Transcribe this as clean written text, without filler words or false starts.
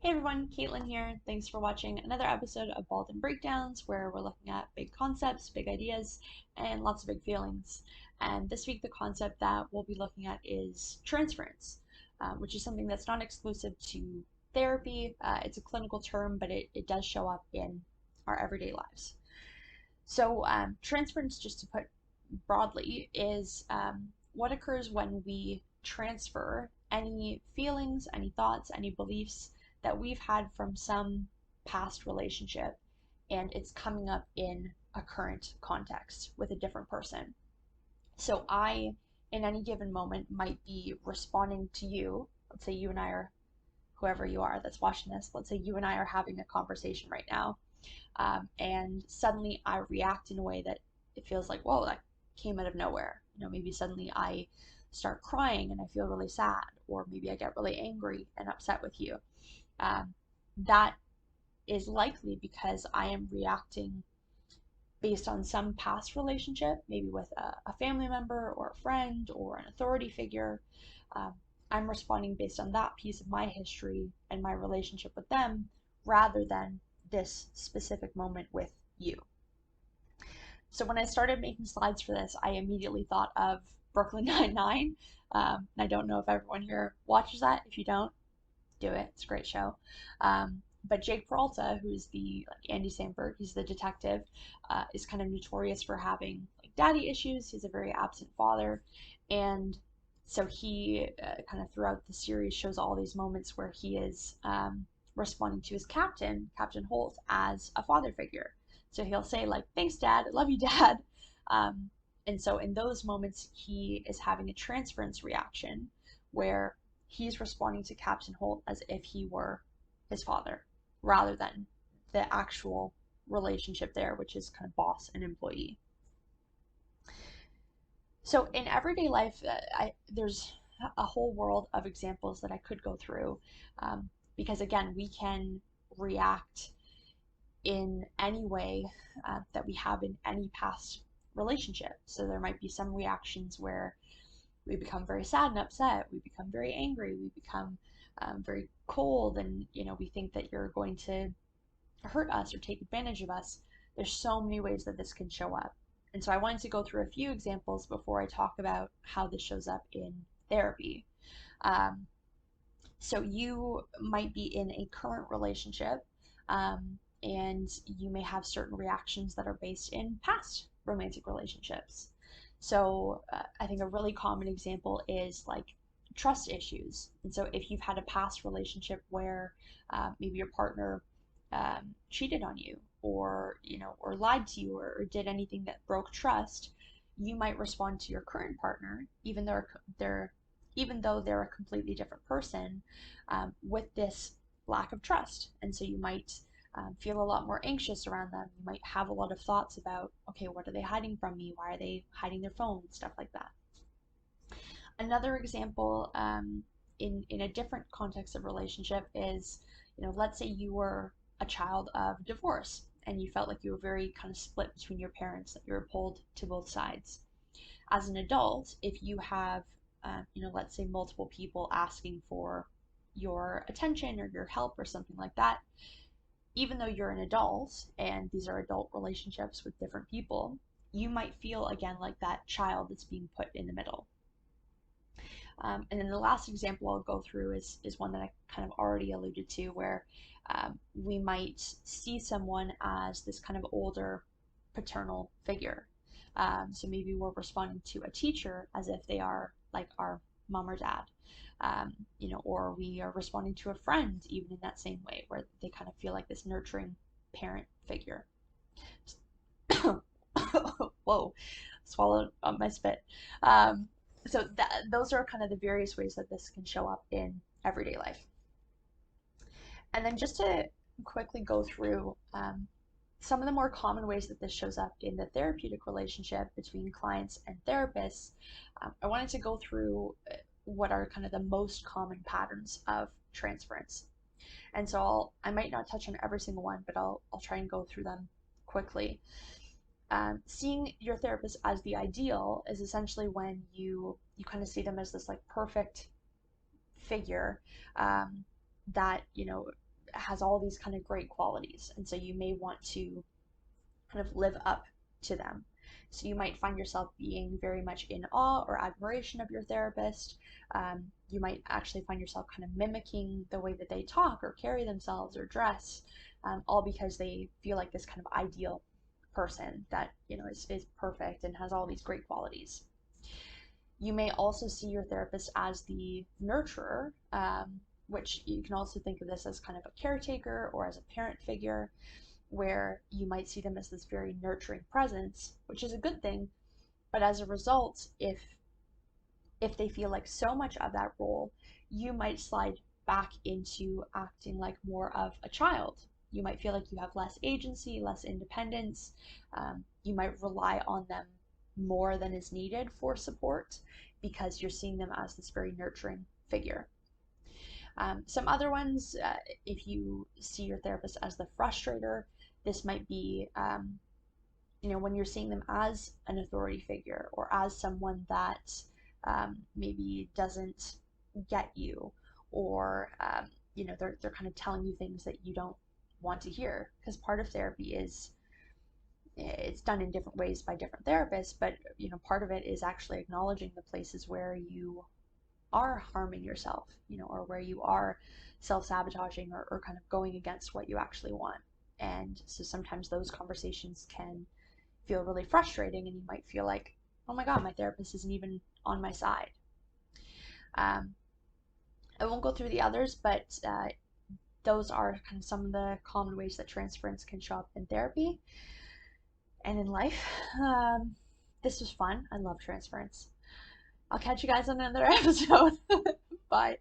Hey everyone, Kaitlin here. Thanks for watching another episode of Baldwin Breakdowns, where we're looking at big concepts, big ideas, and lots of big feelings. And this week, the concept that we'll be looking at is transference, which is something that's not exclusive to therapy. It's a clinical term, but it does show up in our everyday lives. So, transference, just to put broadly, is what occurs when we transfer any feelings, any thoughts, any beliefs that we've had from some past relationship, and it's coming up in a current context with a different person. So, I, in any given moment, might be responding to you. Let's say you and I are, whoever you are that's watching this, let's say you and I are having a conversation right now, and suddenly I react in a way that it feels like, whoa, that came out of nowhere. Maybe suddenly I start crying and I feel really sad, or maybe I get really angry and upset with you. That is likely because I am reacting based on some past relationship, maybe with a family member or a friend or an authority figure. Um, I'm responding based on that piece of my history and my relationship with them rather than this specific moment with you. So when I started making slides for this, I immediately thought of Brooklyn Nine-Nine. I don't know if everyone here watches that. If you don't, do it. It's a great show. But Jake Peralta, who's the Andy Samberg, he's the detective, is kind of notorious for having daddy issues. He's a very absent father, and so he kind of throughout the series shows all these moments where he is responding to his captain, Captain Holt, as a father figure. So he'll say like, "Thanks, Dad. I love you, Dad." Um, and so in those moments, he is having a transference reaction where he's responding to Captain Holt as if he were his father, rather than the actual relationship there, which is kind of boss and employee. So in everyday life, there's a whole world of examples that I could go through, because again, we can react in any way that we have in any past relationship. So there might be some reactions where we become very sad and upset, we become very angry, we become very cold, and we think that you're going to hurt us or take advantage of us. There's so many ways that this can show up. And so I wanted to go through a few examples before I talk about how this shows up in therapy. Um, so you might be in a current relationship, and you may have certain reactions that are based in past romantic relationships. So I think a really common example is like trust issues. And so if you've had a past relationship where maybe your partner cheated on you, or or lied to you, or did anything that broke trust, you might respond to your current partner, even though they're a completely different person, with this lack of trust. And so you might feel a lot more anxious around them. You might have a lot of thoughts about, okay, what are they hiding from me? Why are they hiding their phone? Stuff like that. Another example, in a different context of relationship is, let's say you were a child of divorce and you felt like you were very kind of split between your parents, that you were pulled to both sides. As an adult, if you have, let's say multiple people asking for your attention or your help or something like that, even though you're an adult and these are adult relationships with different people, you might feel again like that child that's being put in the middle. And then the last example I'll go through is one that I kind of already alluded to, where we might see someone as this kind of older paternal figure. So maybe we're responding to a teacher as if they are like our mom or dad, or we are responding to a friend even in that same way, where they kind of feel like this nurturing parent figure. Whoa, swallowed up my spit. So those are kind of the various ways that this can show up in everyday life. And then just to quickly go through some of the more common ways that this shows up in the therapeutic relationship between clients and therapists, I wanted to go through what are kind of the most common patterns of transference. And so I might not touch on every single one, but I'll try and go through them quickly. Seeing your therapist as the ideal is essentially when you kind of see them as this like perfect figure, that has all these kind of great qualities. And so you may want to kind of live up to them. So you might find yourself being very much in awe or admiration of your therapist. You might actually find yourself kind of mimicking the way that they talk or carry themselves or dress, all because they feel like this kind of ideal person that is perfect and has all these great qualities. You may also see your therapist as the nurturer, which you can also think of this as kind of a caretaker or as a parent figure, where you might see them as this very nurturing presence, which is a good thing. But as a result, if they feel like so much of that role, you might slide back into acting like more of a child. You might feel like you have less agency, less independence. You might rely on them more than is needed for support because you're seeing them as this very nurturing figure. Some other ones, if you see your therapist as the frustrator, this might be, when you're seeing them as an authority figure or as someone that maybe doesn't get you, or they're kind of telling you things that you don't want to hear, because part of therapy is, it's done in different ways by different therapists, but part of it is actually acknowledging the places where you are harming yourself, or where you are self-sabotaging, or kind of going against what you actually want. And so sometimes those conversations can feel really frustrating, and you might feel like, oh my God, my therapist isn't even on my side. Um, I won't go through the others, but those are kind of some of the common ways that transference can show up in therapy and in life. This was fun. I love transference. I'll catch you guys on another episode. Bye.